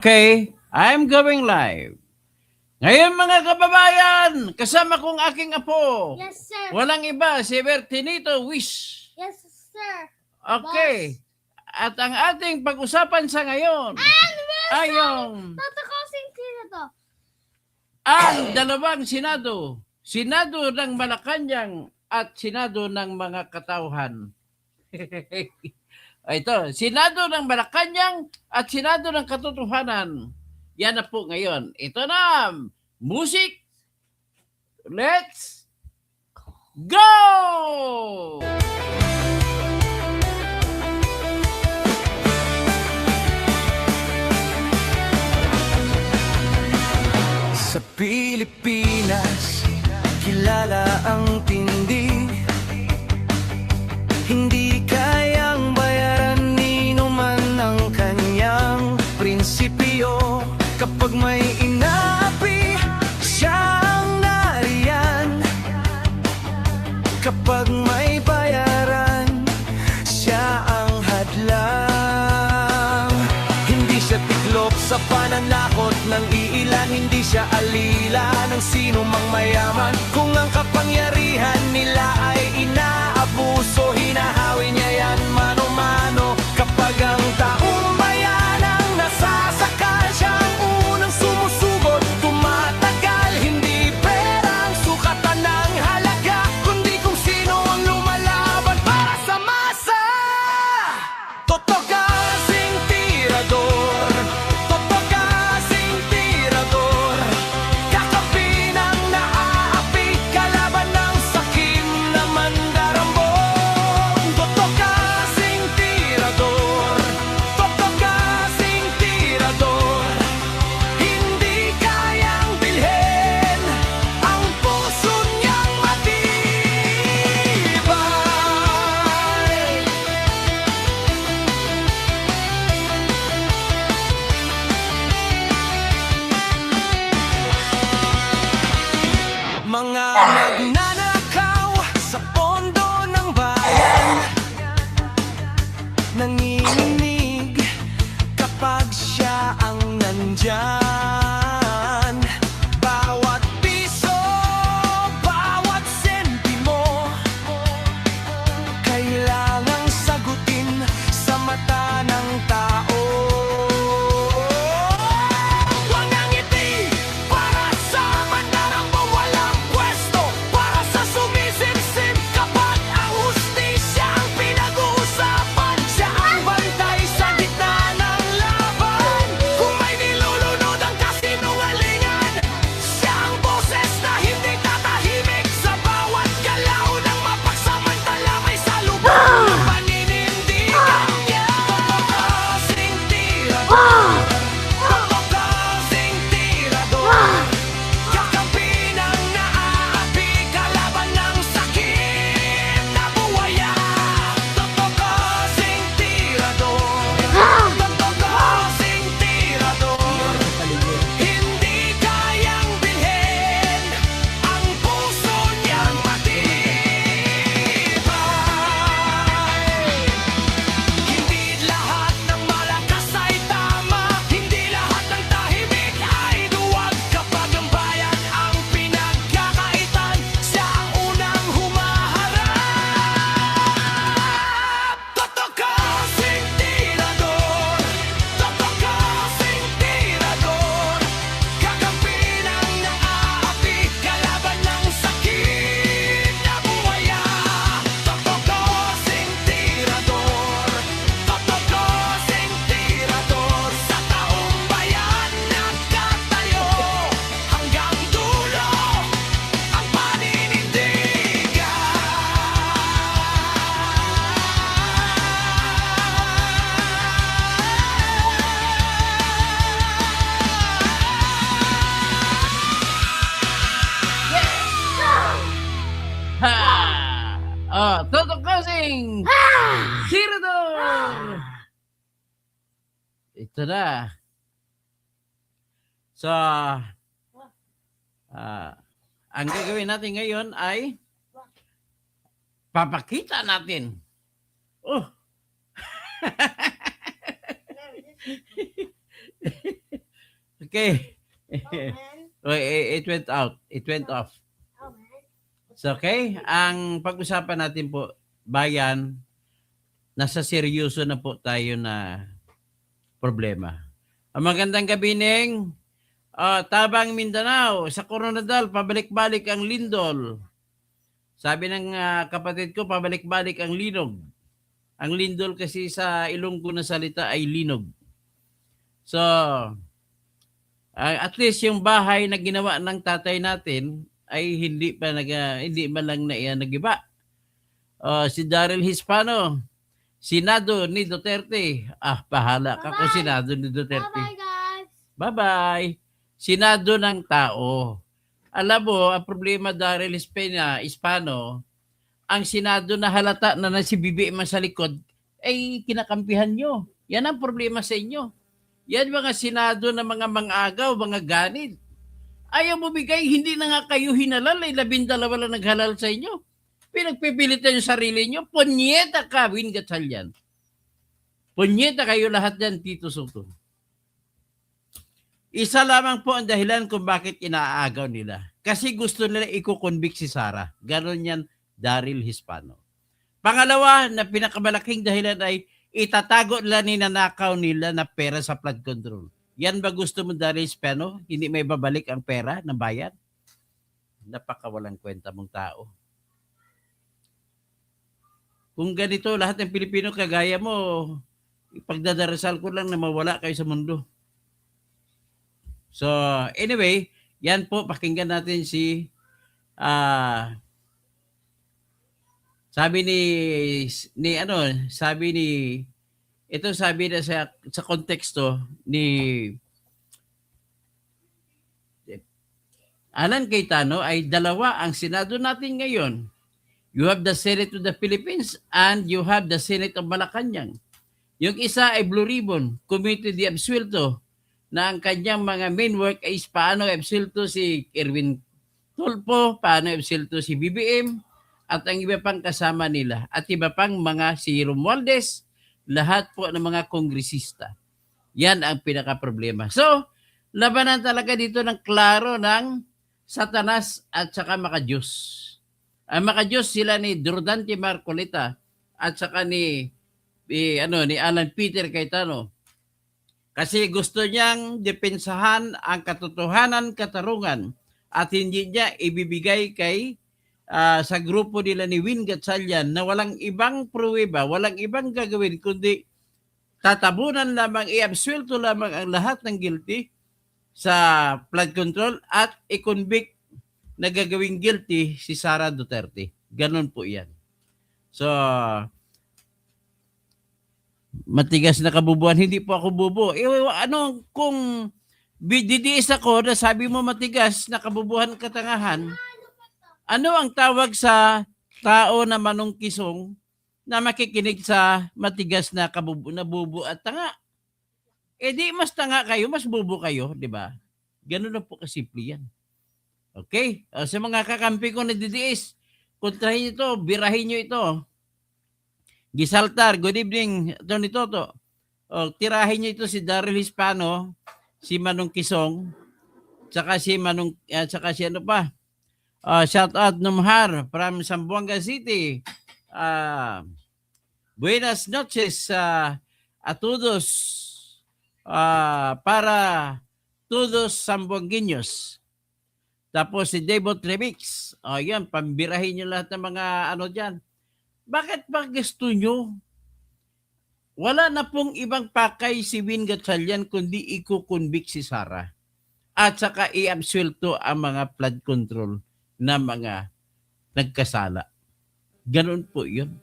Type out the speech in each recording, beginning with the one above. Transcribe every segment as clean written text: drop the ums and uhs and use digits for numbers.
Okay, I'm going live. Ngayon mga kababayan, kasama kong aking apo. Yes, sir. Walang iba, si Bertinito Wish. Yes, sir. Okay. At ang ating pag-usapan sa ngayon ay yung Tatakosing sino to? ang dalawang Senado. Senado ng Malacanang at Senado ng mga katauhan. Ito, Senado ng Malacanang at Senado ng Katotohanan. Yan na po ngayon. Ito na, music. Let's go! Sa Pilipinas, kilala ang tindi. Hindi kayang bayaran ni numan ang kanyang prinsipyo. Kapag may inaapi, siya ang nariyan. Kapag may bayaran, siya ang hadlang. Hindi siya tiklop sa pananakot ng iilan. Hindi siya alila ng sino mang mayaman. Kung ang kapangyarihan nila ay inaabuso, hinahawi niya yan mano-mano. Kapag ang taong bayan ang nasasakal, siya ang unang sumusugot, tumatagal. Hindi pera ang sukatan ng halaga, kundi kung sino ang lumalaban para sa masa. Totoo kasing tirador, totoo kasing tirador, kakampi ng naaapi, kalaban ng sakim na mandarambong. Totoo kasing tirador, totoo kasing tirador, hindi kayang bilhin ang puso niyang matibay. Mga magnanakaw sa pondo ng bayan, nanginginig kapag siya ang nandyan. Bawat piso, bawat sentimo, kailangang sagutin sa mata ng tao. Walang ngiti para sa mandarambong walang pwesto, para sa sumisimsim kapag ang hustisya ang pinag-uusapan. Siya ang bantay sa gitna ng laban. Kung may nilulunod ang kasinungalingan, siya ang boses na hindi tatahimik. Sa bawat galaw ng mapagsamantala may salubong ng paninindigan niya. Kasing tirador, kasing tirador, kakampi ng naaapi, kalaban ng sakit na buwaya. Kasing tirador, kasing tirador, hindi kayang bilhin ang puso niyang matibay. Hindi lahat ng malakas ay tama, hindi lahat ng tahimik ay duwag. Kapag ang bayan ang pinagkakaitan, siya ang unang humaharap. Totoo kasing tirador, totoo kasing tirador, kakampi ng naaapi, kalaban ng sakit na buwaya. Totoo kasing tirador, totoo kasing tirador, sa taong bayan nagtatayo hanggang dulo ang paninindigan. Ha! Oh, Toto Kasing! Tirador! Ito na. So, ang gagawin natin ngayon ay papakita natin. Oh! Okay. Oh, man. It went out. It went off. Oh, man. So, okay. Ang pag-usapan natin po, bayan, nasa seryoso na po tayo na problema. Ang magandang gabi Ning, Tabang Mindanao, sa Coronadal, pabalik-balik ang lindol. Sabi ng kapatid ko, pabalik-balik ang linog. Ang lindol kasi sa Ilonggo na salita ay linog. So, at least yung bahay na ginawa ng tatay natin ay hindi man lang na iyan nagiba. Si Daryl Hispano, Senado ni Duterte. Bahala ka kung Bye-bye. Senado ni Duterte. Bye-bye, guys. Bye-bye. Senado ng tao. Alam mo, ang problema Daryl Hispano, ang Senado na halata na si BBM sa likod, ay kinakampihan nyo. Yan ang problema sa inyo. Yan mga Senado na mga mangagaw, mga ganid. Ayaw mo bigay, hindi na nga kayo hinalal, ay 12 lang naghalal sa inyo. Pinagpipilitan yung sarili nyo, punyeta ka, Win Gatchalian. Punyeta kayo lahat yan, Tito Soto. Isa lamang po ang dahilan kung bakit inaagaw nila. Kasi gusto nila i-convict si Sara. Ganon yan, Daryl Hispano. Pangalawa, na pinakamalaking dahilan ay itatago nila ninanakaw nila na pera sa flood control. Yan ba gusto mo, Daryl Hispano? Hindi may babalik ang pera ng bayan? Napakawalang kwenta mong tao. Kung ganito, lahat ng Pilipino kagaya mo, ipagdadarasal ko lang na mawala kayo sa mundo. So, anyway, yan po, pakinggan natin si sabi na sa konteksto ni Alan Cayetano ay dalawa ang Senado natin ngayon. You have the Senate of the Philippines and you have the Senate of Malacanang. Yung isa ay Blue Ribbon, Committee de Absuelto, na ang kanyang mga main work ay paano absuelto si Erwin Tulfo, paano absuelto si BBM, at ang iba pang kasama nila, at iba pang mga si Romualdez, lahat po ng mga kongresista. Yan ang pinaka-problema. So, labanan talaga dito ng klaro ng Satanas at saka Makadiyos. Ang Makadiyos sila ni Dordante Marcolita at saka ni Alan Peter Cayetano. Kasi gusto niyang depensahan ang katotohanan, katarungan at hindi niya ibibigay kay sa grupo nila ni Win Gatchalian na walang ibang pruweba, walang ibang gagawin kundi tatabunan lamang, i-absuelto lamang ang lahat ng guilty sa flood control at i-convict na gagawing guilty si Sara Duterte. Ganon po yan. So, matigas na kabubuan, hindi po ako bubo. Kung didiis ako na sabi mo matigas na kabubuhan katangahan, ano ang tawag sa tao na manungkisong na makikinig sa matigas na bubo at tanga? Di mas tanga kayo, mas bubo kayo, di ba? Ganun na po kasimple yan. Okay? Sa mga kakampi ko na didiis, kontrahin nyo ito, birahin nyo ito. Gisaltar, good evening, Tony Toto. Tirahin nyo ito si Daryl Hispano, si Manong Kisong, tsaka si ano pa, shout out Numhar from Zamboanga City. Buenas noches a todos, para todos Zamboangueños. Tapos si Devot Remix. Yan, pambirahin nyo lahat ng mga dyan. Bakit ba gusto nyo? Wala na pong ibang pakay si Win Gatchalian kundi i-convict si Sara. At saka i-absuelto ang mga flood control na mga nagkasala. Ganun po yun.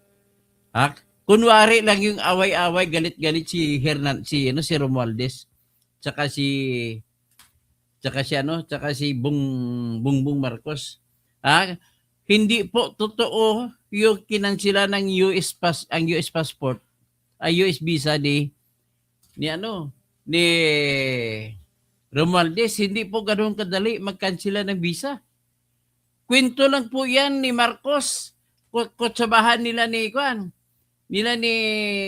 Kunwari lang yung away-away, galit-galit si Romualdez. Tsaka si Bongbong Marcos. Hindi po totoo yung kinansila ng US passport, US visa ni Romualdez. Hindi po ganoon kadali magkansila ng visa. Kwento lang po yan ni Marcos. Kutsabahan nila ni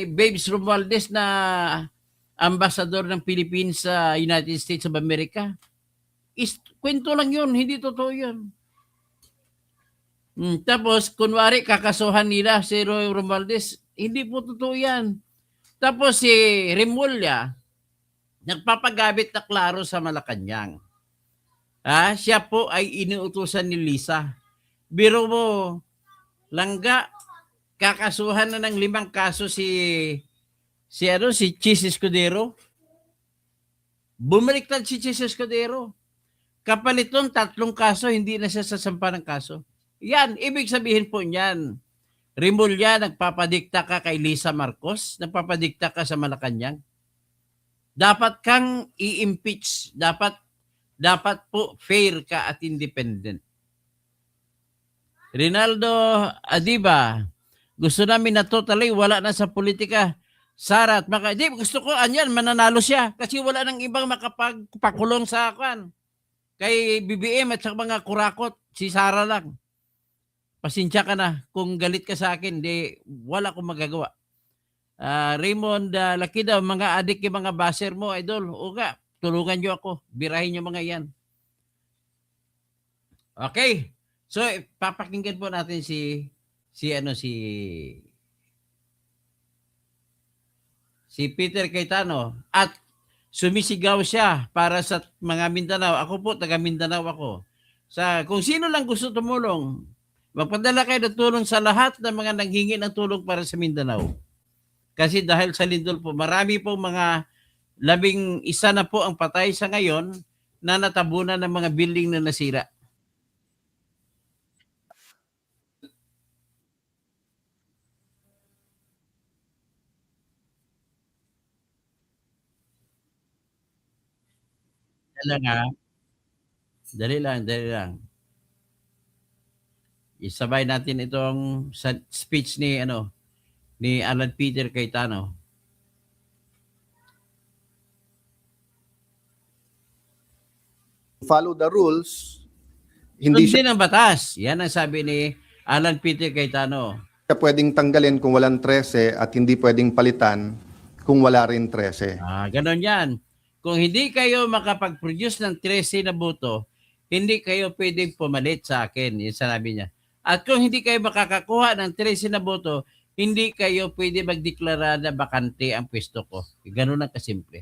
Babes Romualdez na ambassador ng Philippines sa United States of America. Kwento lang yun, hindi totoo yun. Tapos, kunwari, kakasuhan nila si Roy Romualdez, hindi po totoo yan. Tapos si Remulla, nagpapagabit na klaro sa Malacanang. Siya po ay inuutusan ni Lisa. Biro mo, langga, kakasuhan na ng 5 kaso si Chis Escudero. Bumaliktad si Chis Escudero. Kapalit nun, 3 kaso, hindi na siya sasampa ng kaso. Yan, ibig sabihin po niyan, Remulla, nagpapadikta ka kay Lisa Marcos, nagpapadikta ka sa Malacanang. Dapat kang i-impeach, dapat po fair ka at independent. Rinaldo Adiba, gusto namin na totally wala na sa politika. Sara at gusto ko anyan, mananalo siya kasi wala nang ibang makapagpakulong sa akin. Kay BBM at sa mga kurakot, si Sara lang. Pasensya ka na kung galit ka sa akin, wala akong magagawa. Raymond Lakidaw, mga adik yung mga baser mo, idol. O nga, tulungan nyo ako. Birahin nyo mga yan. Okay. So, papakinggan po natin si Peter Cayetano. At sumisigaw siya para sa mga Mindanao. Ako po, taga Mindanao ako. Kung sino lang gusto tumulong, magpadala kayo ng tulong sa lahat ng mga nanghingi ng tulong para sa Mindanao. Kasi dahil sa lindol po, marami po mga 11 na po ang patay sa ngayon na natabunan ng mga building na nasira. Dali lang. Isabay natin itong speech ni Alan Peter Cayetano. Follow the rules, hindi Sundin ang batas. Yan ang sabi ni Alan Peter Cayetano. siya pwedeng tanggalin kung walang 13 at hindi pwedeng palitan kung wala rin 13. Ganon yan. Kung hindi kayo makapag-produce ng 13 na boto, hindi kayo pwedeng pumalit sa akin. Yung sinabi niya. At kung hindi kayo makakakuha ng 13 na boto, hindi kayo pwede magdeklara na bakante ang pwesto ko. Ganon lang kasimple.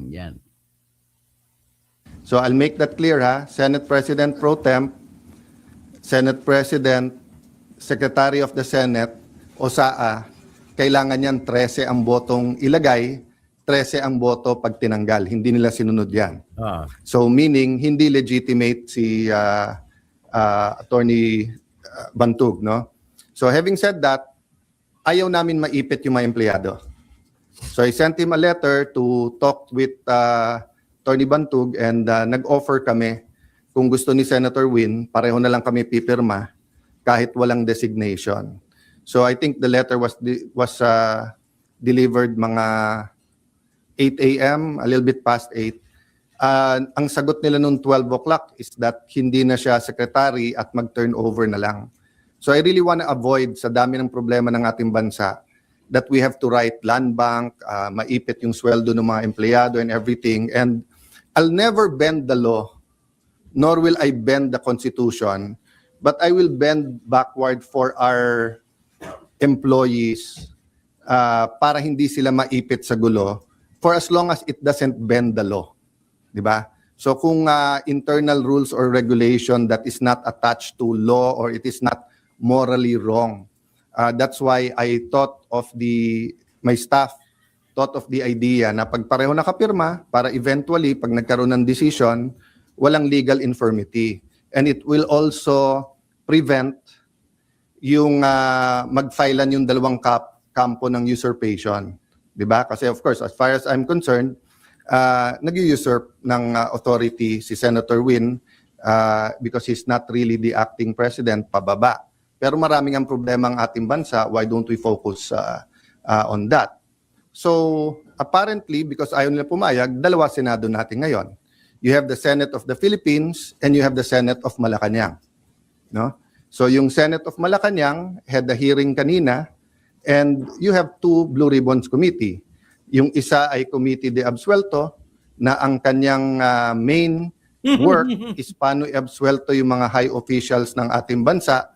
Yan. So I'll make that clear ha. Senate President Pro Temp, Senate President, Secretary of the Senate, o SAA, kailangan yan 13 ang botong ilagay, 13 ang boto pag tinanggal. Hindi nila sinunod yan. So meaning, hindi legitimate si Attorney Bantug, no? So having said that, ayaw namin maipit yung mga empleyado. So I sent him a letter to talk with Attorney Bantug and nag-offer kami kung gusto ni Senator Win, pareho na lang kami pipirma kahit walang designation. So I think the letter was delivered mga 8 a.m., a little bit past 8. Ang sagot nila noong 12 o'clock is that hindi na siya secretary at mag-turnover na lang. So I really want to avoid sa dami ng problema ng ating bansa that we have to write land bank, maipit yung sweldo ng mga empleyado and everything. And I'll never bend the law, nor will I bend the Constitution, but I will bend backward for our employees para hindi sila maipit sa gulo for as long as it doesn't bend the law. Diba? So kung internal rules or regulation that is not attached to law or it is not morally wrong, that's why I thought of my staff thought of the idea na pag pareho nakapirma para eventually pag nagkaroon ng decision, walang legal infirmity. And it will also prevent yung mag-filean yung dalawang kampo ng usurpation. Diba? Kasi of course, as far as I'm concerned, nag-usurp ng authority si Senator Win because he's not really the acting president pababa. Pero maraming ang problema ang ating bansa, why don't we focus on that? So, apparently, because ayaw nila pumayag, dalawa Senado natin ngayon. You have the Senate of the Philippines and you have the Senate of Malacanang. No? So, yung Senate of Malacanang had the hearing kanina And you have two Blue Ribbons Committee. Yung isa ay Committee de Absuelto na ang kanyang main work is paano i-absuelto yung mga high officials ng ating bansa,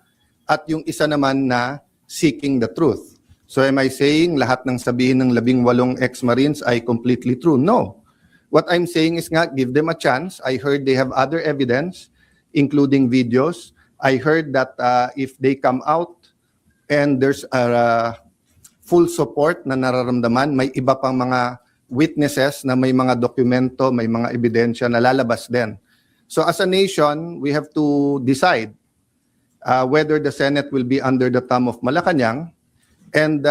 at yung isa naman na seeking the truth. So am I saying lahat ng sabihin ng 18 ex-Marines ay completely true? No. What I'm saying is nga, give them a chance. I heard they have other evidence, including videos. I heard that if they come out and there's full support na nararamdaman, may iba pang mga witnesses na may mga dokumento, may mga ebidensya na lalabas din. So as a nation, we have to decide whether the Senate will be under the thumb of Malacanang. And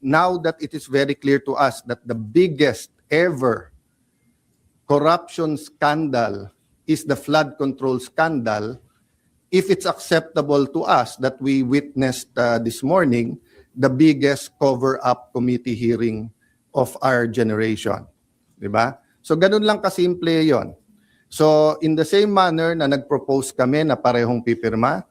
now that it is very clear to us that the biggest ever corruption scandal is the flood control scandal, if it's acceptable to us that we witnessed this morning, the biggest cover-up committee hearing of our generation. Diba? So ganun lang kasimple yon. So in the same manner na nag-propose kami na parehong pipirma,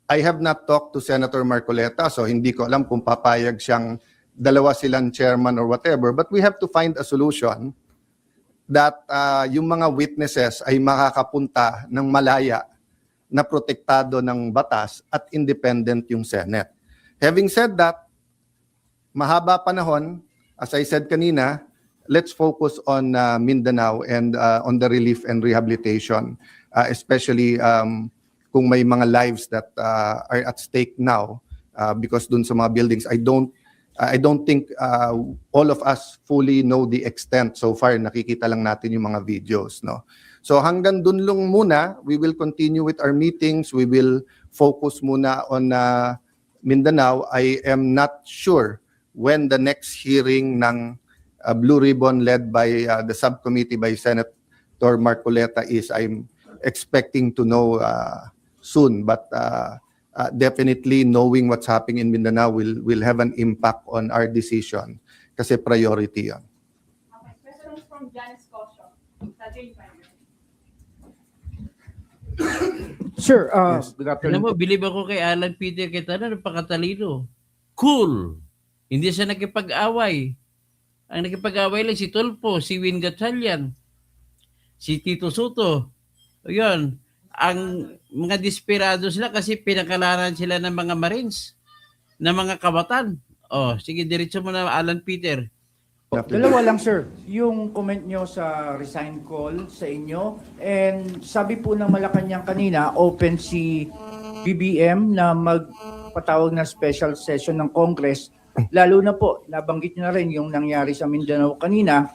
I have not talked to Senator Marcoleta, so hindi ko alam kung papayag siyang dalawa silang chairman or whatever, but we have to find a solution that yung mga witnesses ay makakapunta ng malaya na protektado ng batas at independent yung Senate. Having said that, mahaba panahon, as I said kanina, let's focus on Mindanao and on the relief and rehabilitation, especially kung may mga lives that are at stake now because dun sa mga buildings. I don't think all of us fully know the extent so far. Nakikita lang natin yung mga videos, no? So hanggang dun lang muna, we will continue with our meetings. We will focus muna on Mindanao. I am not sure when the next hearing ng Blue Ribbon led by the subcommittee by Senator Marcoleta is. I'm expecting to know soon, but definitely knowing what's happening in Mindanao will have an impact on our decision kasi priority yan. Okay, question from Janice Cosio. Sir, good Alam afternoon. mo, believe ako kay Alan Peter Cayetano, napakatalino. Cool. Hindi siya nakipag-away. Ang nakipag-away lang si Tulfo, si Win Gatchalian, si Tito Soto. Ayun. Ang mga desperado sila kasi pinakalaran sila ng mga Marines, ng mga kabatan. Oh, sige, diretso mo na, Alan Peter. Dalawa lang, sir. Yung comment nyo sa resign call sa inyo, and sabi po ng Malacanang kanina, open si BBM na magpatawag ng special session ng Congress. Lalo na po, nabanggit nyo na rin yung nangyari sa Mindanao kanina.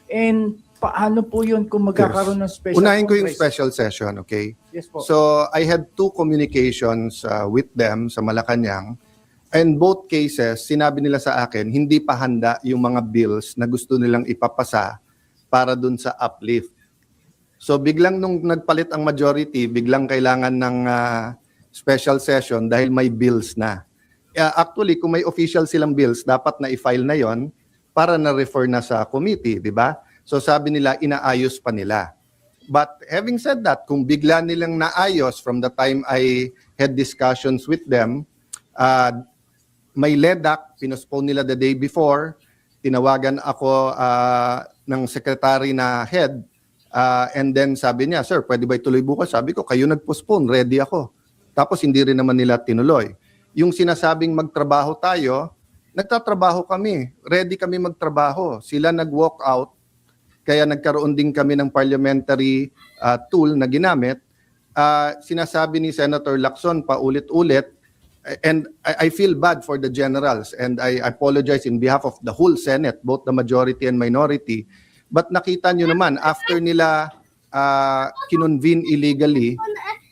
And paano po yun kung magkakaroon ng special Unahin ko yung Congress? special session, okay? Yes po. So I had 2 communications with them sa Malacanang. In both cases, sinabi nila sa akin, hindi pa handa yung mga bills na gusto nilang ipapasa para dun sa uplift. So biglang nung nagpalit ang majority, biglang kailangan ng special session dahil may bills na. Actually, kung may official silang bills, dapat na i-file na yon para na-refer na sa committee, di ba? So sabi nila, inaayos pa nila. But having said that, kung bigla nilang naayos from the time I had discussions with them, may LEDAC, pinospone nila the day before, tinawagan ako ng secretary na head, and then sabi niya, sir, pwede ba ituloy bukas? Sabi ko, kayo nag-postpone, ready ako. Tapos hindi rin naman nila tinuloy. Yung sinasabing magtrabaho tayo, nagtatrabaho kami, ready kami magtrabaho. Sila nag-walk out, kaya nagkaroon din kami ng parliamentary tool na ginamit. Sinasabi ni Senator Lacson paulit-ulit, and I feel bad for the generals, and I apologize in behalf of the whole Senate, both the majority and minority. But nakita nyo naman, after nila kinonvene illegally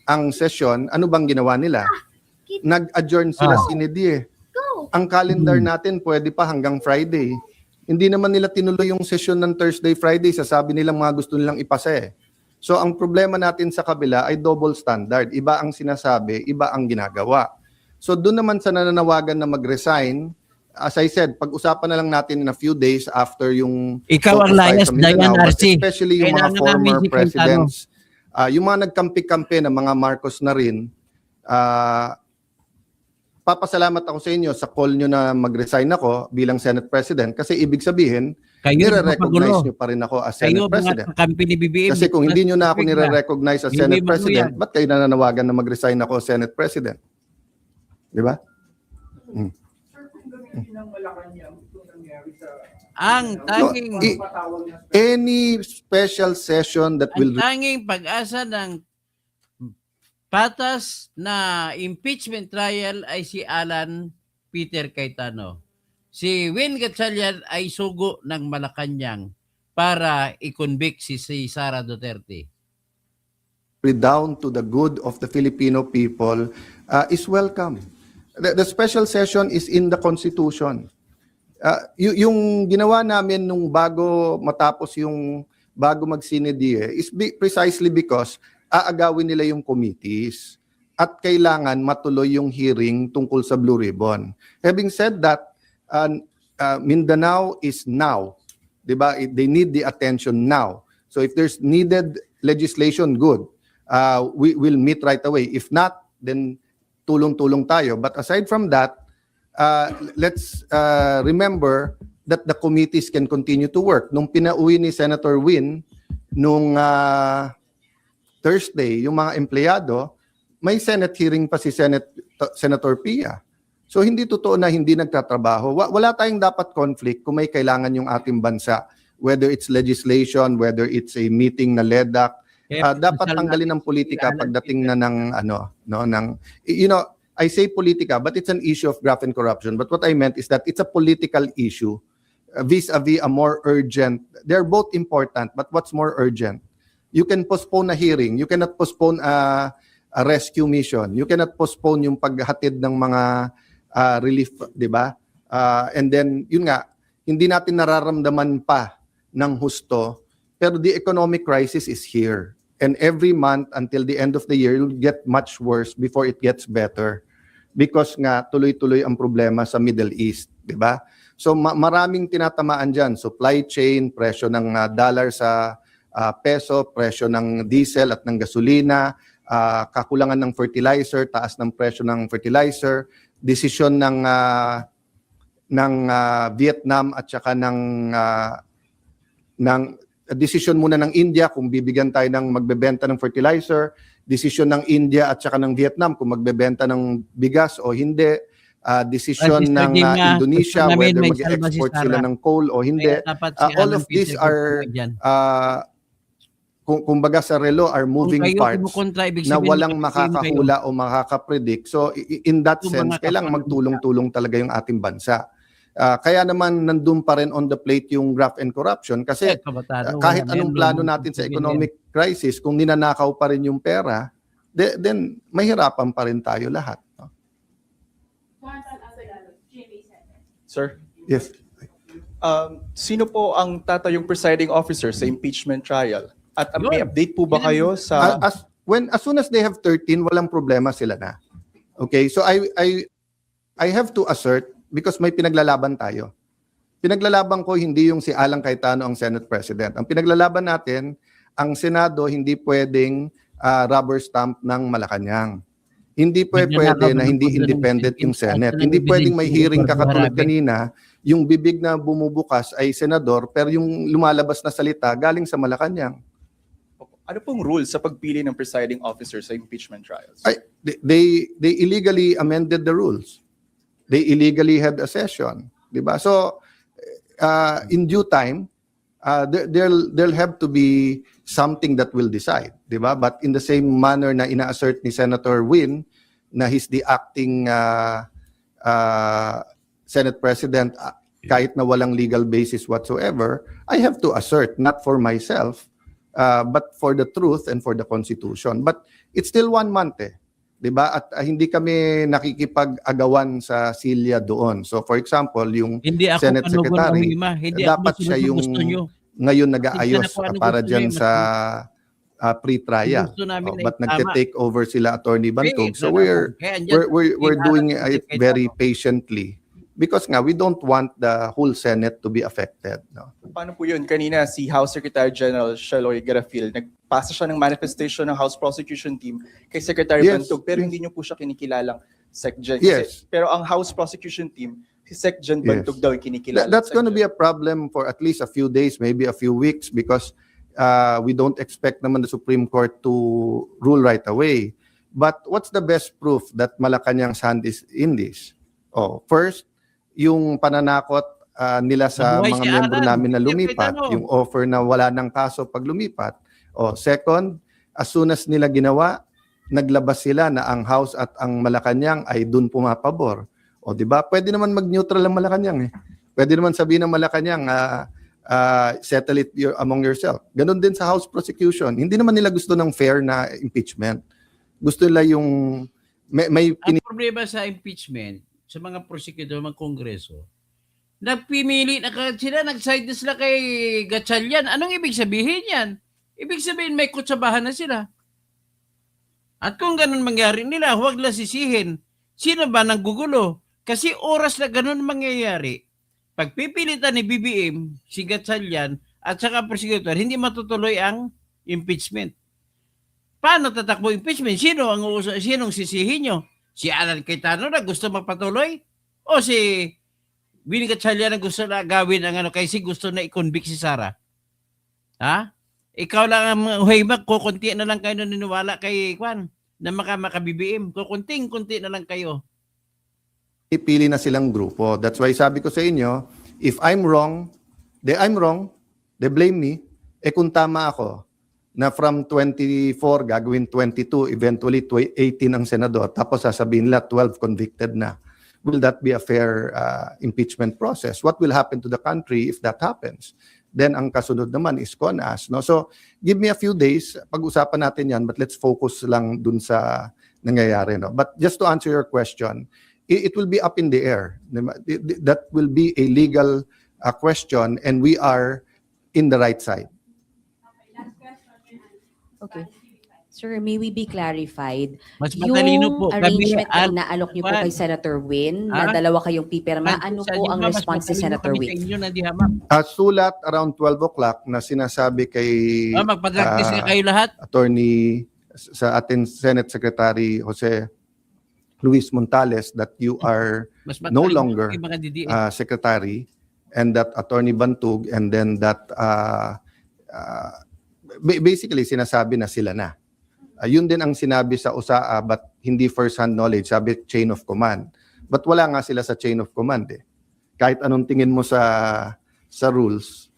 ang session, ano bang ginawa nila? Nag-adjourn sila sinidie. Ang calendar natin pwede pa hanggang Friday. Hindi naman nila tinuloy yung session ng Thursday, Friday. Sasabi nila mga gusto nilang ipasa eh. So ang problema natin sa kabila ay double standard. Iba ang sinasabi, iba ang ginagawa. So doon naman sa nananawagan na mag-resign, as I said, pag-usapan na lang natin in a few days after yung... Ikaw ang layas, Dayan but RC. especially yung mga Kailangan former namin si presidents, yung mga nagkampi-kampi na mga Marcos na rin, papasalamat ako sa inyo sa call nyo na mag-resign ako bilang Senate President kasi ibig sabihin, Kayo nire-recognize mapagulo. nyo pa rin ako as Kayo Senate President. mga kampi ni BBM. Kasi kung hindi nyo na ako nire-recognize as Hindi Senate mo President, yan. ba't kayo nananawagan na mag-resign ako as Senate President? Di ba? Sir, kung gamitin ng Malacanang ito nangyari sa Ang tanging patawag na Any special session that will ang tanging pag-asa ng patas na impeachment trial ay si Alan Peter Cayetano. Si Win Gatchalian ay sugo ng Malacanang para i-convict si Sara Duterte. redound to the good of the Filipino people is welcome. The special session is in the Constitution. Yung ginawa namin nung bago matapos yung bago mag-sinedie is precisely because aagawin nila yung committees at kailangan matuloy yung hearing tungkol sa Blue Ribbon. Having said that, Mindanao is now. Diba? They need the attention now. So if there's needed legislation, good. We will meet right away. If not, then tulong-tulong tayo. But aside from that, let's remember that the committees can continue to work. Nung pinauwi ni Senator Win, nung Thursday, yung mga empleyado, may Senate hearing pa si Senator Pia. So hindi totoo na hindi nagtatrabaho. Wala tayong dapat conflict kung may kailangan yung ating bansa. Whether it's legislation, whether it's a meeting na LEDAC, dapat tanggalin ng politika pagdating na ng I say politika, but it's an issue of graft and corruption. But what I meant is that it's a political issue vis-a-vis a more urgent. They're both important, but what's more urgent? You can postpone a hearing. You cannot postpone a rescue mission. You cannot postpone yung paghatid ng mga relief, di ba? And then, yun nga, hindi natin nararamdaman pa ng husto, pero the economic crisis is here. And every month until the end of the year, it will get much worse before it gets better. Because nga, tuloy-tuloy ang problema sa Middle East, di ba? So maraming tinatamaan dyan. Supply chain, presyo ng dollar sa peso, presyo ng diesel at ng gasolina, kakulangan ng fertilizer, taas ng presyo ng fertilizer, desisyon ng Vietnam at saka ng desisyon muna ng India kung bibigyan tayo ng magbebenta ng fertilizer, desisyon ng India at saka ng Vietnam kung magbebenta ng bigas o hindi, desisyon ng Indonesia whether mag-export sila ng coal o hindi. All of these are kumbaga sa relo are moving parts na walang makakahula o makakapredict. So in that sense, kailangan magtulong-tulong talaga yung ating bansa. Kaya naman nandun pa rin on the plate yung graft and corruption kasi kahit anong plano natin sa economic crisis, kung ninanakaw pa rin yung pera, then mahirapan pa rin tayo lahat. No? Jonathan Asalalo, GMA Center. Sir, Yes. sino po ang tatayong presiding officer sa impeachment trial? At may update po ba kayo sa... As soon as they have 13, walang problema sila na. Okay, so I have to assert because may pinaglalaban tayo. Pinaglalaban ko hindi yung si Alan Cayetano ang Senate President. Ang pinaglalaban natin, ang Senado hindi pwedeng rubber stamp ng Malacanang. Hindi pwede na hindi independent yung Senate. Hindi pwedeng may hearing ka katulad kanina, yung bibig na bumubukas ay senador, pero yung lumalabas na salita galing sa Malacanang. Ano pong rules sa pagpili ng presiding officer sa impeachment trials? They illegally amended the rules. They illegally had a session, di ba? So in due time, there'll have to be something that will decide, di ba? But in the same manner na ina-assert ni Senator Win na he's the acting Senate President kahit na walang legal basis whatsoever, I have to assert not for myself but for the truth and for the Constitution. But it's still 1 month eh. 'Di ba? At hindi kami nakikipag-agawan sa silya doon. So for example, yung Senate Secretary, dapat siya yung ngayon nag-aayos para diyan sa pre-trial. But nagte-take over sila Attorney Bantog. So we're doing it very patiently. Because nga, we don't want the whole Senate to be affected. No? Paano po yun? Kanina si House Secretary General Sheloy Garafil, nagpasa siya ng manifestation ng House Prosecution Team kay Secretary Bantog, pero hindi niyo po siya kinikilalang Sec Gen. Yes. Pero ang House Prosecution Team, si Sec Gen Bantog daw yung kinikilala. That's going to be a problem for at least a few days, maybe a few weeks, because we don't expect naman the Supreme Court to rule right away. But what's the best proof that Malacanang's hand is in this? First, yung pananakot nila sa Nabuhay mga si miyembro Alan. namin na Hindi lumipat, kita, no? yung offer na wala ng kaso pag lumipat. Second, as soon as nila ginawa, naglabas sila na ang House at ang Malacanang ay dun pumapabor. Di ba? Pwede naman mag-neutral ang Malacanang eh. Pwede naman sabihin ng Malacanang, settle it among yourself. Ganon din sa House prosecution. Hindi naman nila gusto ng fair na impeachment. Gusto nila yung may Ang problema sa impeachment, sa mga prosecutor, mga kongreso, nagpimili na sila, nag-side na sila kay Gatchalian. Anong ibig sabihin yan? Ibig sabihin may kutsabahan na sila. At kung ganun mangyari nila, huwag lang sisihin. Sino ba nang gugulo? Kasi oras na ganun mangyayari, pagpipilitan ni BBM, si Gatchalian, at saka prosecutor, hindi matutuloy ang impeachment. Paano tatakbo impeachment? Sinong sisihin nyo? Si Alan Cayetano na gusto magpatuloy? O si Winnie Gatchalian na gusto na gawin ang kasi gusto na i-convict si Sara? Ha? Ikaw lang ang uhaymak, kukunti na lang kayo naniniwala kay Kwan na maka-BBM. Kukunting-kunti na lang kayo. pili na silang grupo. That's why sabi ko sa inyo, if I'm wrong, they blame me. Kung tama ako, na from 24 gagawin 22, eventually 18 ang senador, tapos sasabihin nila 12 convicted na. Will that be a fair impeachment process? What will happen to the country if that happens? Then ang kasunod naman is CONAS. No? So give me a few days, pag-usapan natin yan, but let's focus lang dun sa nangyayari. No? But just to answer your question, it will be up in the air. That will be a legal question, and we are in the right side. Okay, last question. Okay. Sir, may we be clarified? Mas matalino Yung po. arrangement na Kami, inaalok niyo po Kwan. kay Senator Win, Ah? na dalawa kayong pipirma, ano po ang response ni Senator Win? Sulat around 12 o'clock na sinasabi kay Magpag-practice na kayo lahat. Attorney sa ating Senate Secretary Jose Luis Montales that you are Mas no matalino longer yung mga DDA. secretary, and that Attorney Bantug, and then that basically sinasabi na sila na. Yun din ang sinabi sa USAA, but hindi first-hand knowledge, sabi chain of command. But wala nga sila sa chain of command eh. Kahit anong tingin mo sa rules,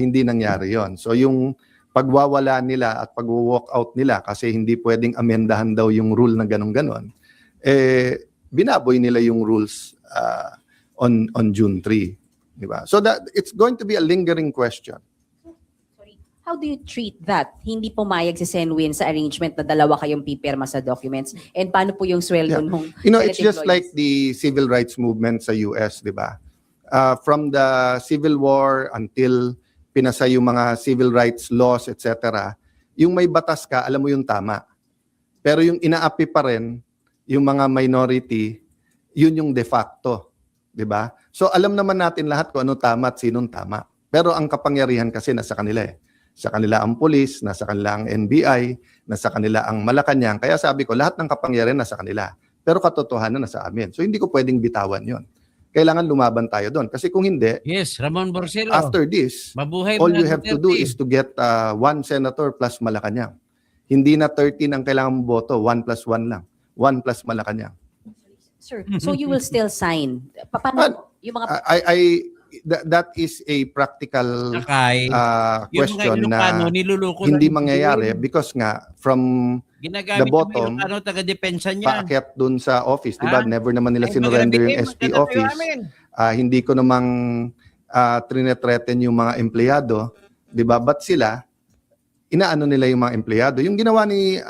hindi nangyari yon. So yung pagwawala nila at pag-walk out nila kasi hindi pwedeng amendahan daw yung rule na ganon-ganon, binaboy nila yung rules on June 3. Diba? So that it's going to be a lingering question. How do you treat that? Hindi pumayag si Sen Win sa arrangement na dalawa kayong pipirma sa documents. And paano po yung sweldo Yeah. nung It's just like the civil rights movement sa US, di ba? From the Civil War until pinasa yung mga civil rights laws, etc., yung may batas ka, alam mo yung tama. Pero yung inaapi pa rin, yung mga minority, yun yung de facto. Di ba? So alam naman natin lahat kung ano tama at sinong tama. Pero ang kapangyarihan kasi nasa kanila eh. Sa kanila ang pulis, nasa kanila ang NBI, nasa kanila ang Malacanang. Kaya sabi ko, lahat ng kapangyarihan nasa kanila. Pero katotohanan nasa amin. So hindi ko pwedeng bitawan yon. Kailangan lumaban tayo doon. Kasi kung hindi, Yes, Ramon Borcelo. after this, Mabuhay all mga you have to do Duterte. is to get one senator plus Malacanang. Hindi na 13 ang kailangan mong boto, 1 plus 1 lang. 1 plus Malacanang. Sir, so you will still sign? Paano yung mga... That is a practical Sakay. Yung mga question Ilocano, na niluluko hindi ng mangyayari BBM. because nga from Ginagamit the bottom, yung Ilocano, taga-depensa niya. paakyat dun sa office, di ba? Ah? Never naman nila Ay, sinurrender yung maganda SP BBM, maganda office. tayo amin. Hindi ko namang trinethreaten yung mga empleyado, di ba? But sila, inaano nila yung mga empleyado. Yung ginawa ni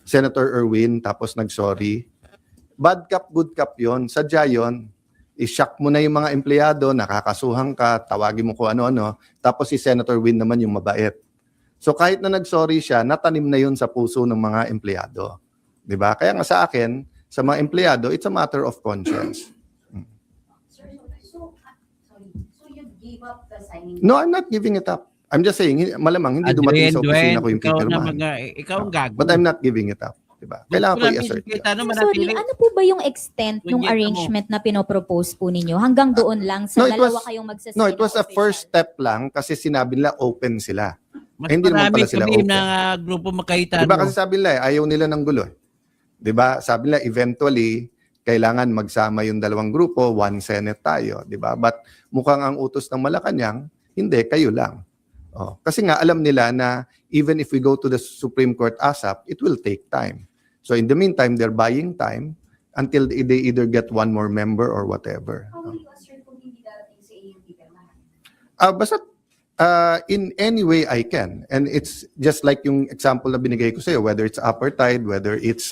Senator Erwin, tapos nag-sorry. Bad cop, good cop yon. Sadya yon. I-shock mo na yung mga empleyado, nakakasuhan ka, tawagin mo kung ano-ano, tapos si Senator Win naman yung mabait. So kahit na nag-sorry siya, natanim na yun sa puso ng mga empleyado. 'Di ba? Kaya nga sa akin, sa mga empleyado, it's a matter of conscience. Sir, so you gave up the signing? No, I'm not giving it up. I'm just saying, malamang hindi dumating sa opisina ko yung ikaw na pipirmahan. ikaw ang gago. But I'm not giving it up. Diba? Kailangan ko Gusto namin i-assert si yun. Cayetano Sorry, manatili. ano po ba yung extent ng Kunyeta mo. arrangement na pinopropose po ninyo? Hanggang doon lang sa No, it dalawa was- kayong magsasign No, it was na a first official? step lang kasi sinabi nila open sila. Mas Hindi naman marami pala sila kami open. na grupo Makayitano. Diba kasi sabi nila ayaw nila ng gulo. Diba? Sabi nila eventually kailangan magsama yung dalawang grupo, one Senate tayo, diba? But mukhang ang utos ng Malacanang, hindi, kayo lang. Oh, kasi nga alam nila na even if we go to the Supreme Court ASAP, it will take time. So in the meantime, they're buying time until they either get one more member or whatever. How will you assert kung hindi darating sa AUP pirmahan? Basta in any way I can. And it's just like yung example na binigay ko sa'yo, whether it's apartheid, whether it's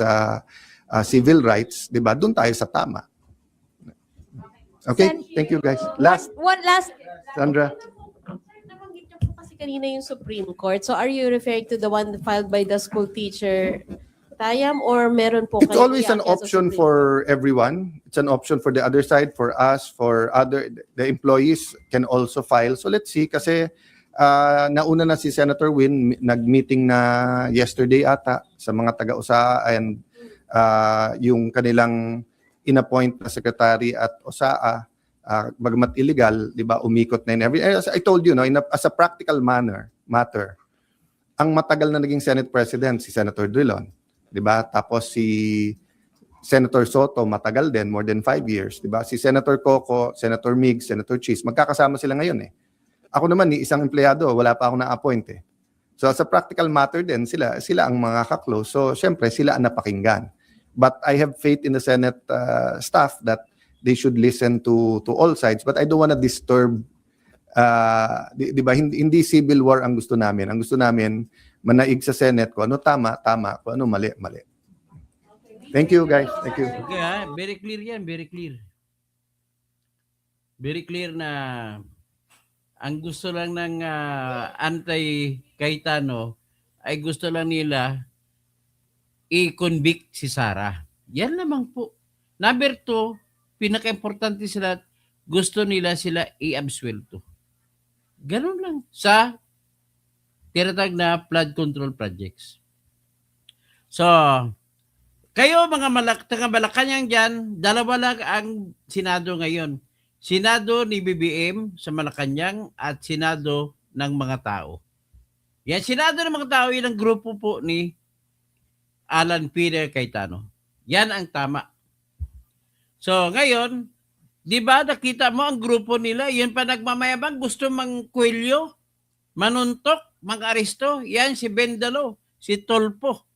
civil rights, di ba? Doon tayo sa tama. Okay, thank you guys. Last, One last. Sandra. Sir, nabanggit niyo po kasi kanina yung Supreme Court. So are you referring to the one filed by the school teacher, Tayam, or meron po It's kayo always an iakyat sa option Supreme for everyone. It's an option for the other side, for us, for the employees can also file. So let's see, kasi nauna na si Senator Win, nag-meeting na yesterday ata sa mga taga-USAA and yung kanilang inappoint na secretary at USAA, bagamat illegal, di ba, umikot na in every. As I told you, no, as a practical matter, ang matagal na naging Senate President si Senator Drilon, di ba? Tapos si Senator Soto, matagal din, more than 5 years, di ba? Si Senator Coco, Senator Mig, Senator Cheese, magkakasama sila ngayon eh. Ako naman, ni isang empleyado, wala pa ako na-appoint eh. So as a practical matter din, sila ang mga kaklose. So syempre, sila ang napakinggan. But I have faith in the Senate staff that they should listen to all sides. But I don't want to disturb, di ba, hindi civil war ang gusto namin. Ang gusto namin, manaig sa Senate kung ano tama, kung ano mali. Thank you guys. Thank you. Okay, ha? Very clear yan, very clear. Very clear na ang gusto lang ng anti-Cayetano ay gusto lang nila i-convict si Sara. Yan lamang po. Number 2, pinaka-importante sila, gusto nila sila i-absuelto. Ganun lang. Sa tinatag na flood control projects. So, kayo mga taga-Malacanang dyan, dalawa lang ang Senado ngayon. Senado ni BBM sa Malacanang at Senado ng mga tao. Yan, Senado ng mga tao, yun ang grupo po ni Alan Peter Cayetano. Yan ang tama. So, ngayon, di ba nakita mo ang grupo nila, yun pa nagmamayabang, gusto mangkwelyo, manuntok, mang-aresto. Yan si Bendalo, si Tolpo.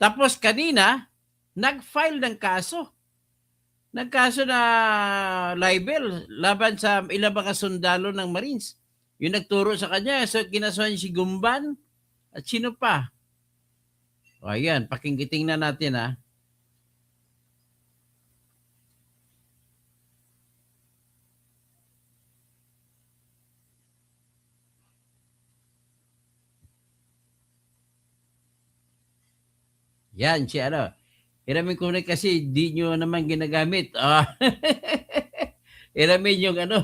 Tapos kanina, nag-file ng kaso. Nagkaso na libel laban sa ilang mga sundalo ng Marines. Yung nagturo sa kanya, so kinasuhan si Gumban at sino pa? O ayan, pakinggiting na natin ha. Yan, si ano. Hiramin ko na kasi di nyo naman ginagamit. Hiramin yung ano,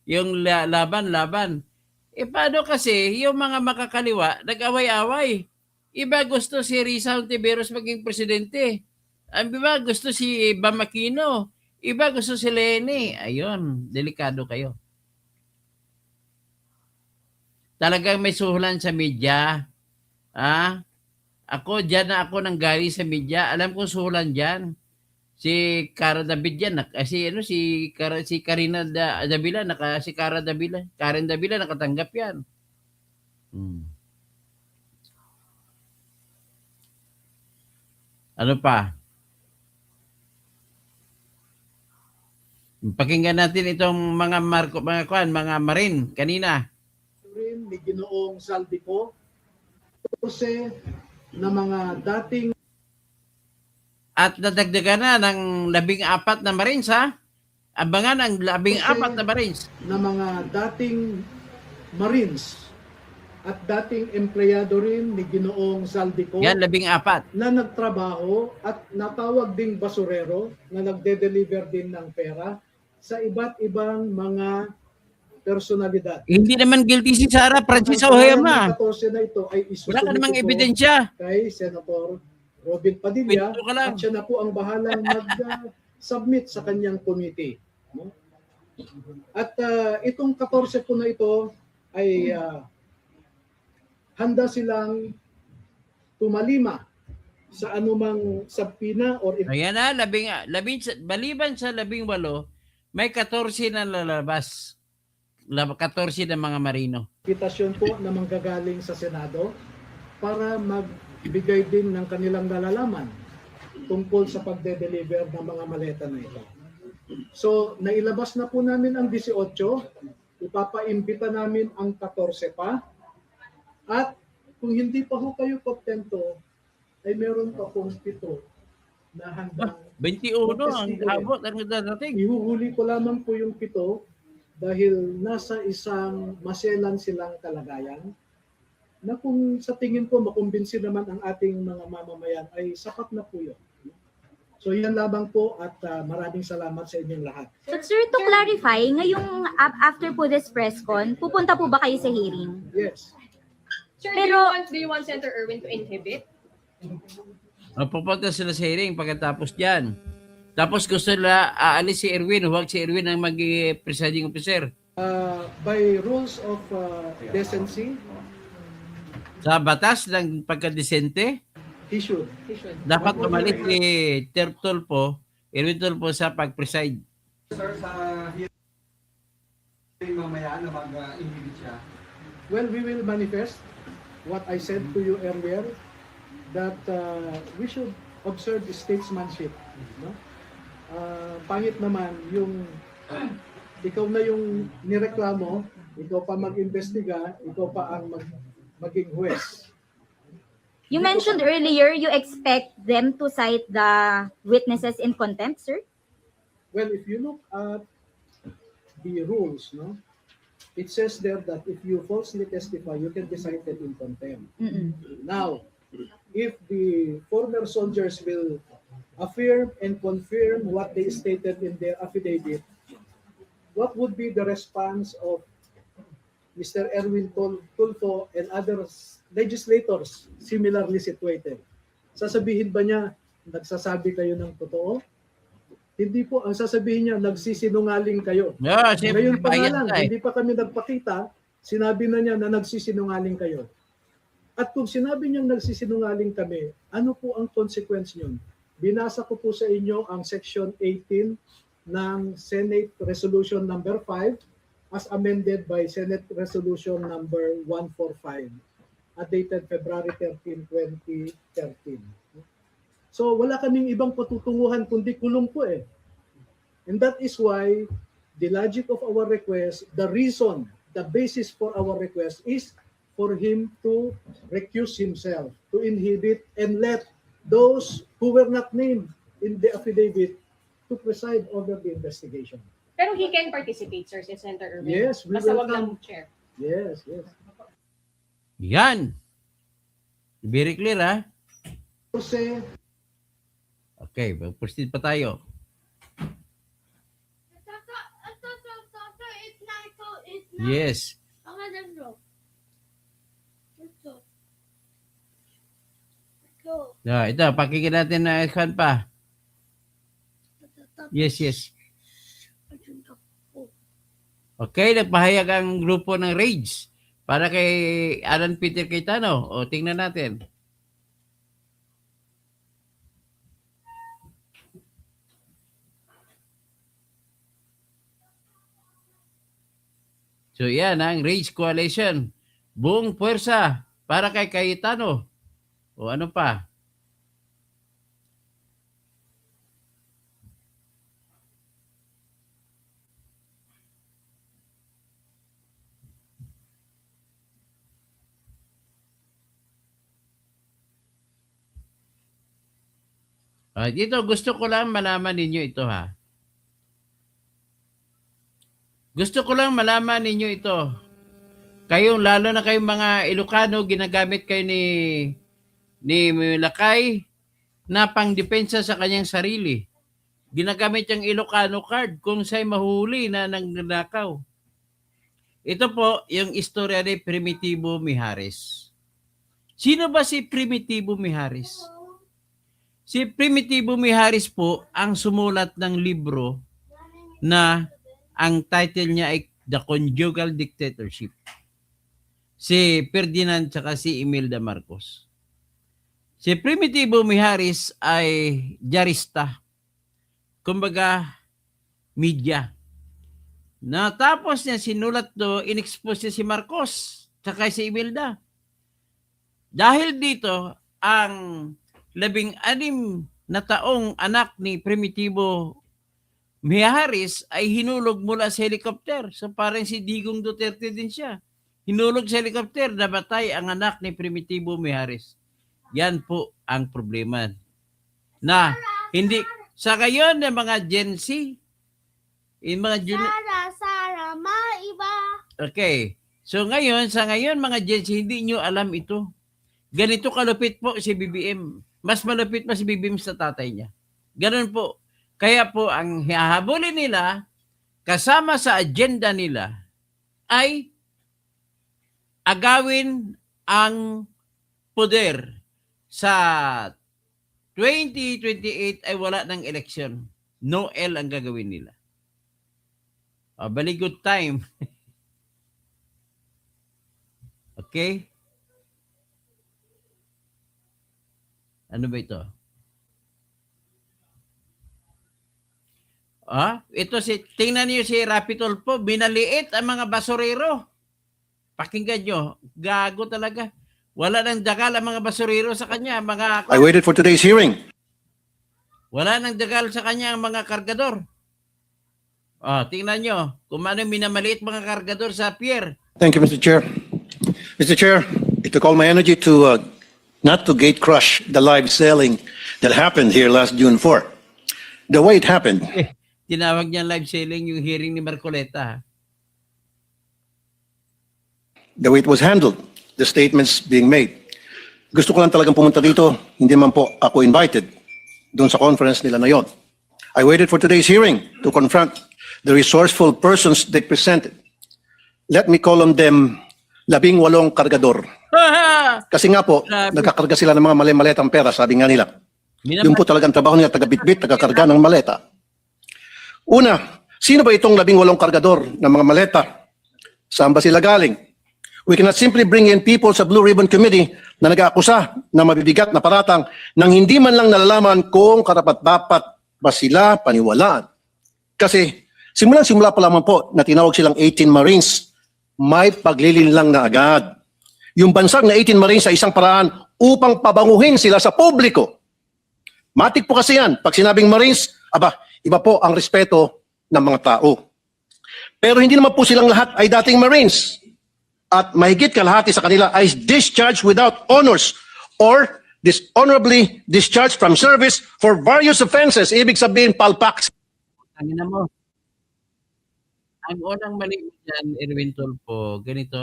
yung laban. E paano kasi yung mga makakaliwa, nag-away-away. Iba gusto si Risa Hontiveros maging presidente. Ang iba gusto si Bam Aquino. Iba gusto si Leni. Ayun, delikado kayo. Talagang may suhulan sa media. Ako, dyan na ako nang galing sa media. Alam ko suhulan dyan. Si Cara David yan. Si Karina Davila, si Cara Davila. Karen Davila, nakatanggap yan. Ano pa? Pakinggan natin itong mga mga Marine kanina. rin ni Ginoong Saldico, 12 na mga dating At nadagdagan na ng 14 na Marines ha. Abangan ang 14 na Marines. na mga dating Marines at dating empleyado rin ni Ginoong Saldico Yan, 14. na nagtrabaho at natawag ding basurero na nagde-deliver din ng pera sa iba't ibang mga personalidad. Hindi naman guilty si Sara Francis Ang pangalan Oyama. ng 14 na ito ay Wala ka namang isusumite po ebidensya. kay Senator Robin Padilla Pinto ka lang. at siya na po ang bahalang mag-submit sa kanyang committee. No? At itong 14 po na ito ay handa silang tumalima sa anumang sabpina or Ayan na, maliban sa 18, may 14 na lalabas. 14 ng mga marino. impitasyon po na manggagaling sa Senado para magbigay din ng kanilang nalalaman tungkol sa pagde-deliver ng mga maleta na ito. So, nailabas na po namin ang 18, ipapaimbita namin ang 14 pa, at kung hindi pa ho kayo kontento, ay meron pa pong 7 na handang 21 ang abot ang dadating. ihuhuli ko lamang po yung 7 dahil nasa isang maselan silang kalagayan na kung sa tingin ko makumbinsi naman ang ating mga mamamayan ay sapat na po yun. So yan lamang po at maraming salamat sa inyong lahat. But sir, to clarify, ngayong after po this press con, pupunta po ba kayo sa hearing? Yes. Sir, Pero- do you want Senator Erwin to inhibit? Pupunta sila sa hearing pagkatapos dyan. Tapos gusto nila aalis si Erwin, huwag si Erwin ang mag-presiding officer. By rules of decency, Sa batas ng pagkadesente, he should. dapat umalis si Tulfo, Erwin Tulfo sa pag-preside. Sir, sa hearing mamaya na mag-inhibit siya. Well, we will manifest what I said to you earlier, that we should observe statesmanship. No? Pangit naman yung ikaw na yung nireklamo, ikaw pa mag-imbestiga, ikaw pa ang maging huwes. You mentioned earlier you expect them to cite the witnesses in contempt, sir? Well, if you look at the rules, no, it says there that if you falsely testify, you can be cited in contempt. Mm-mm. Now, if the former soldiers will affirm and confirm what they stated in their affidavit, what would be the response of Mr. Erwin Tulfo and other legislators similarly situated? Sasabihin ba niya, nagsasabi kayo ng totoo? Hindi po. Ang sasabihin niya, nagsisinungaling kayo. Yeah, siyempre, Ngayon pa nga bayad lang, na eh. hindi pa kami nagpakita, sinabi na niya na nagsisinungaling kayo. At kung sinabi niyang nagsisinungaling kami, ano po ang consequence niyon? Binasa ko po sa inyo ang Section 18 ng Senate Resolution number 5 as amended by Senate Resolution number 145 dated February 13, 2013. So wala kaming ibang patutunguhan kundi kulong po eh. And that is why the logic of our request, the reason, the basis for our request is for him to recuse himself, to inhibit and let those who were not named in the affidavit to preside over the investigation. Pero he can participate, sir, si Senator Erwin. Yes, we Basta wag welcome. lang chair. Yes, yes. Yan. Very clear, ha? Jose, Okay, proceed pa tayo. Yes. Ito, pakinggan natin na ikan pa. Yes, yes. Okay, nagpahayag ang grupo ng Rage para kay Alan Peter Cayetano. O, tingnan natin. So yan ang Rage Coalition. Buong puwersa para kay Cayetano. O ano pa? Dito gusto ko lang malaman ninyo ito ha. Gusto ko lang malaman ninyo ito. Kayong lalo na kayong mga Ilocano, ginagamit kayo ni Lakay na pangdepensa sa kanyang sarili. Ginagamit yung Ilocano card kung sa'y mahuli na nangnanakaw. Ito po yung istorya ni Primitivo Mijares. Sino ba si Primitivo Mijares? Si Primitivo Mijares po ang sumulat ng libro na ang title niya ay The Conjugal Dictatorship. Si Ferdinand tsaka si Imelda Marcos. Si Primitivo Mijares ay diarista. Kumbaga, media. Natapos niya sinulat to, inexpose niya si Marcos tsaka si Imelda. Dahil dito, ang 16 na taong anak ni Primitivo Mijares ay hinulog mula sa helicopter. So parang si Digong Duterte din siya. Hinulog sa helicopter, nabatay ang anak ni Primitivo Mijares. Yan po ang problema. Na hindi, sa ngayon ng mga Gen Z, yung mga Sara, maiba. Okay. So ngayon, sa ngayon mga Gen Z, hindi nyo alam ito. Ganito kalupit po si BBM. Mas malupit pa si BBM sa tatay niya. Ganun po. Kaya po ang hahabulin nila, kasama sa agenda nila, ay agawin ang poder sa 2028 ay wala ng eleksyon. No L ang gagawin nila. Very good time. Okay? Ano ba ito? Ito tingnan niyo si Rapitol po, binaliit ang mga basurero. Pakinggan nyo, gago talaga. Wala nang dagal ang mga basurero sa kanya, I waited for today's hearing. wala nang dagal sa kanya ang mga kargador. Tingnan nyo, kung ano minamaliit mga kargador sa pier. Thank you, Mr. Chair. Mr. Chair, it took all my energy to not to gate crush the live selling that happened here last June 4. The way it happened, Tinawag niya live selling yung hearing ni Marcoleta. the way it was handled, the statements being made. Gusto ko lang talagang pumunta dito, hindi man po ako invited doon sa conference nila na yon. I waited for today's hearing to confront the resourceful persons they presented. Let me call on them 18 kargador. Kasi nga po, Grabe. nagkakarga sila ng mga mali-maletang pera, sabi nga nila. Yung po talagang trabaho nila, taga-bitbit, taga-karga ng maleta. Una, sino ba itong 18 kargador ng mga maleta? Saan ba sila galing? We cannot simply bring in people sa Blue Ribbon Committee na nag-aakusa na mabibigat na paratang nang hindi man lang nalalaman kung karapat-dapat ba sila paniwalaan. Kasi simula pa lamang po na tinawag silang 18 Marines, may paglilinlang na agad. Yung bansag na 18 Marines sa isang paraan upang pabanguhin sila sa publiko. Matik po kasi yan. Pag sinabing Marines, iba po ang respeto ng mga tao. Pero hindi naman po silang lahat ay dating Marines. At mahigit kalahati sa kanila ay discharged without honors or dishonorably discharged from service for various offenses. Ibig sabihin, palpak. Tangina mo. Ang unang mali dyan, Erwin Tulfo, ganito.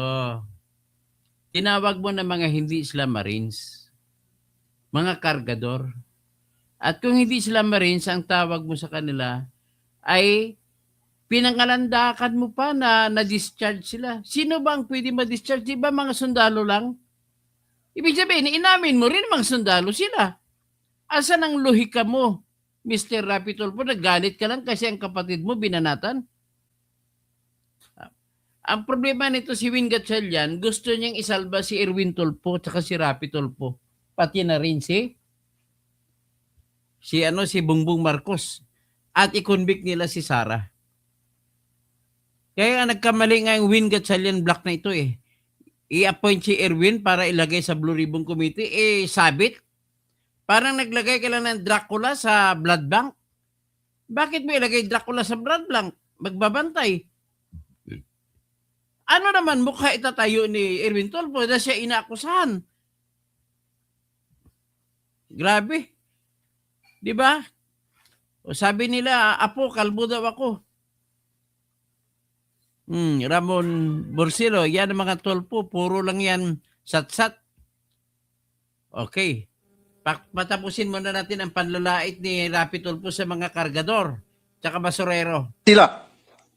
Tinawag mo na mga hindi sila Marines. Mga kargador. At kung hindi sila Marines, ang tawag mo sa kanila ay pinangalandakan mo pa na na-discharge sila. Sino ba ang pwede ma-discharge? Di ba mga sundalo lang? Ibig sabihin, inamin mo rin mga sundalo sila. Asan ang lohika mo, Mr. Rapitol po? Nagalit ka lang kasi ang kapatid mo binanatan? Ang problema nito si Win Gatchalian, gusto niyang isalba si Erwin Tulfo at si Rapi Tulfo. Pati na rin si Bongbong Marcos. At i-convict nila si Sara. Kaya nagkamali nga yung Win Gatchalian Black na ito eh. I-appoint si Erwin para ilagay sa Blue Ribbon Committee. Sabit. Parang naglagay ka lang ng Dracula sa blood bank. Bakit mo ilagay Dracula sa blood bank? Magbabantay. Ano naman mukha itatayo ni Erwin Tulfo na siya inaakusahan? Grabe. Di ba? O sabi nila, Apo, kalbo daw ako. Ramon Borsilo, yan ang mga Tulfo, puro lang yan sat-sat. Okay. Patapusin muna natin ang panlalait ni Rapi Tulfo sa mga kargador tsaka basurero. Sila,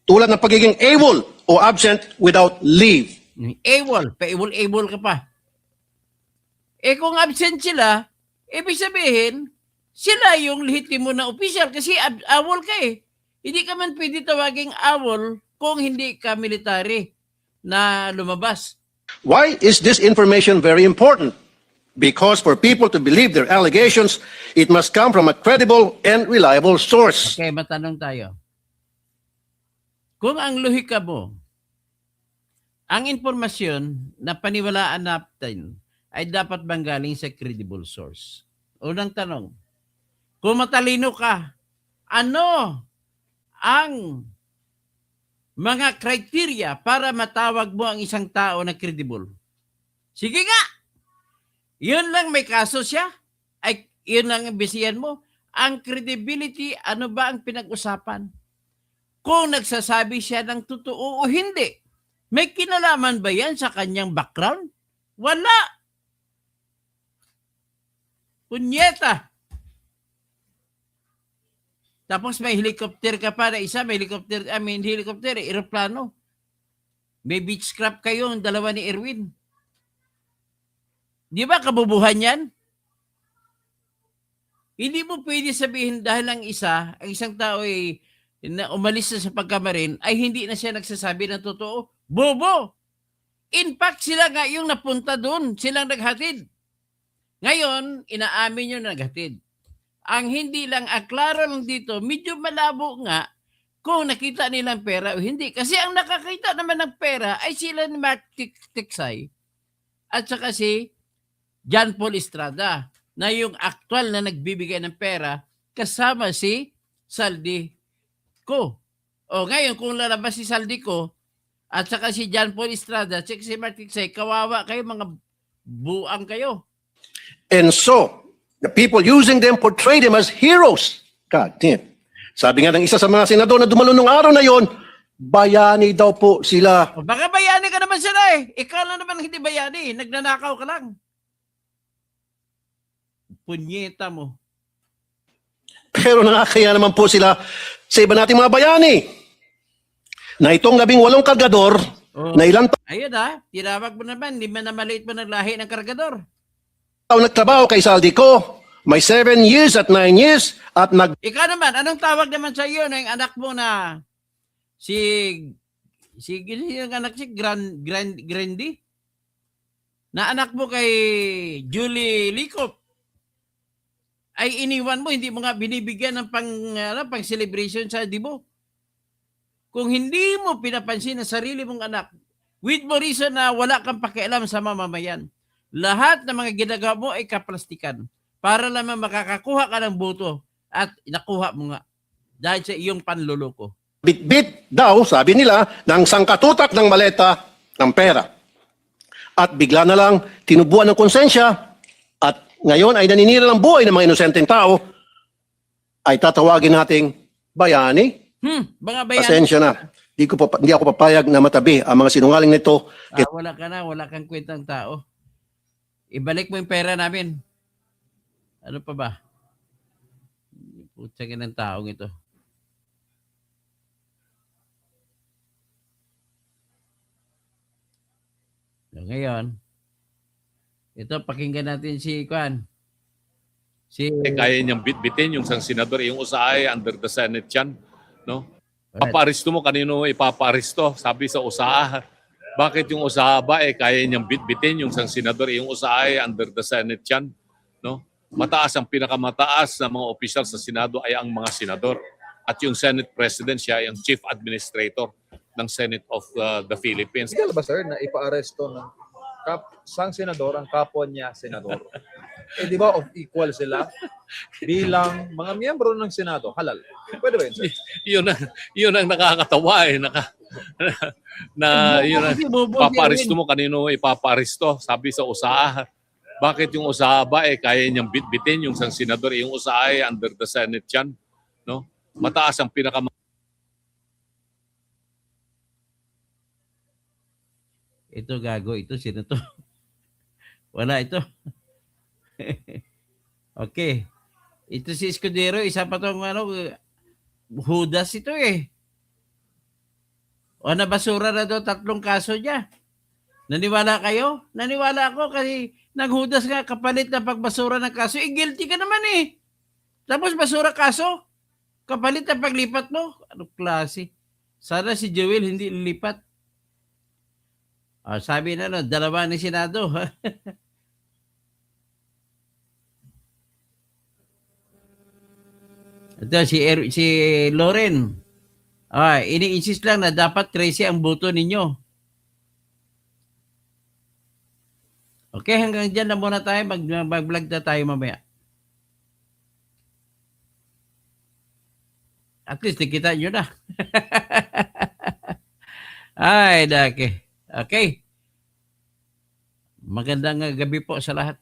tulad ng pagiging AWOL o absent without leave. AWOL, pa-AWOL ka pa. Eh kung absent sila, ibig sabihin, sila yung lehitimo na official kasi AWOL ka eh. Hindi ka man pwede tawaging AWOL kung hindi ka military na lumabas. Why is this information very important? Because for people to believe their allegations, it must come from a credible and reliable source. Okay, matanong tayo. Kung ang lohika mo, ang informasyon na paniwalaan natin ay dapat bang galing sa credible source? Unang tanong, kung matalino ka, ano ang mga criteria para matawag mo ang isang tao na credible? Sige nga! Yun lang may kaso siya? Ay, yun lang ang bisihan mo? Ang credibility, ano ba ang pinag-usapan? Kung nagsasabi siya ng totoo o hindi. May kinalaman ba yan sa kanyang background? Wala. Punyeta. Tapos may helicopter ka pa na isa, may helicopter, aeroplano. May beechcraft kayo, ang dalawa ni Erwin. Di ba kabubuhan yan? Hindi mo pwede sabihin dahil ang isang tao ay na umalis na sa pagkamarin, ay hindi na siya nagsasabi ng totoo. Bobo! In fact, sila nga yung napunta doon. Silang naghatid. Ngayon, inaamin nyo na naghatid. Ang hindi lang, aklaro lang dito, medyo malabo nga kung nakita nilang pera o hindi. Kasi ang nakakita naman ng pera ay sila ni Mark Tiksay at saka si John Paul Estrada na yung aktual na nagbibigay ng pera kasama si Saldi ko. O ngayon, kung lalabas si Saldi ko at saka si John Paul Estrada at si Mark Tiksay, kawawa kayo, mga buang kayo. And so, the people using them portray them as heroes. God damn. Sabi nga ng isa sa mga senador na dumalo nung araw na yon, bayani daw po sila. O baka bayani ka naman sila eh. Ikaw lang naman hindi bayani. Nagnanakaw ka lang. Punyeta mo. Pero nakakaya naman po sila sa iba nating mga bayani. Na itong 18 kargador, na ilang Ayun tinawag mo naman. Hindi man na maliit mo ng lahi ng kargador. taon nagtrabaho kay Saldi ko, may 7 years at 9 years, at Ikaw naman, anong tawag naman sa iyo ng anak mo na yung anak si Grandy? Na anak mo kay Julie Licop ay iniwan mo, hindi mo nga binibigyan ng pang celebration sa Dibo. Kung hindi mo pinapansin ang sarili mong anak, with more reason na wala kang pakialam sa mamamayan. Lahat ng mga ginagawa mo ay kaplastikan para lamang makakakuha ka ng boto at nakuha mo nga dahil sa iyong panluloko. bitbit daw, sabi nila, ng sangkatutak ng maleta ng pera. At bigla na lang tinubuan ng konsensya at ngayon ay naninira ng buhay ng mga inosenteng tao, ay tatawagin nating bayani. Mga bayani. Pasensya na. Hindi ako papayag na matabi ang mga sinungaling nito. Wala kang kwentang tao. Ibalik mo yung pera namin. Ano pa ba? Putsa ka ng taong ito. So, ngayon, ito, pakinggan natin si Kwan. Kaya niyang bitbitin yung isang senador, yung usahay under the Senate yan. No? Paparisto mo, kanino ipaparisto? Sabi sa usaha. Bakit yung usaha ba kaya niyang bitbitin yung isang senador, yung usahay under the Senate yan? No? Mataas ang pinakamataas na mga opisyal sa Senado ay ang mga senador. At yung Senate President, siya ay ang Chief Administrator ng Senate of the Philippines. Legal ba sir na ipa-aresto ng isang senador ang kapwa niya senador? Di ba of equal sila bilang mga miyembro ng Senado? Halal. Pwede ba yun sir? Yun ang nakakatawa yun ang paparisto mo, kanino ipaparisto? Sabi sa usaha. Bakit yung usaha ba kaya niyang bitbitin yung isang senador, yung usaha ay under the Senate yan? No? Mataas ang Ito gago, ito sino to? Wala ito. Okay. Ito si Escudero, isa pa tong Judas ito eh. O nabasura na daw 3 kaso niya. Naniwala kayo? Naniwala ako kasi naghudas nga kapalit na pagbasura ng kaso. Guilty ka naman eh. Tapos basura kaso? Kapalit na paglipat mo? Anong klase? Sana si Joel hindi lilipat. Sabi na 2 ni Senado. Ito si Loren. Ini-insist lang na dapat 13 ang boto ninyo. Okay, hanggang dyan na muna tayo. Mag-vlog na tayo mamaya. At least nakita nyo na. Ay, dake. Okay. Magandang gabi po sa lahat.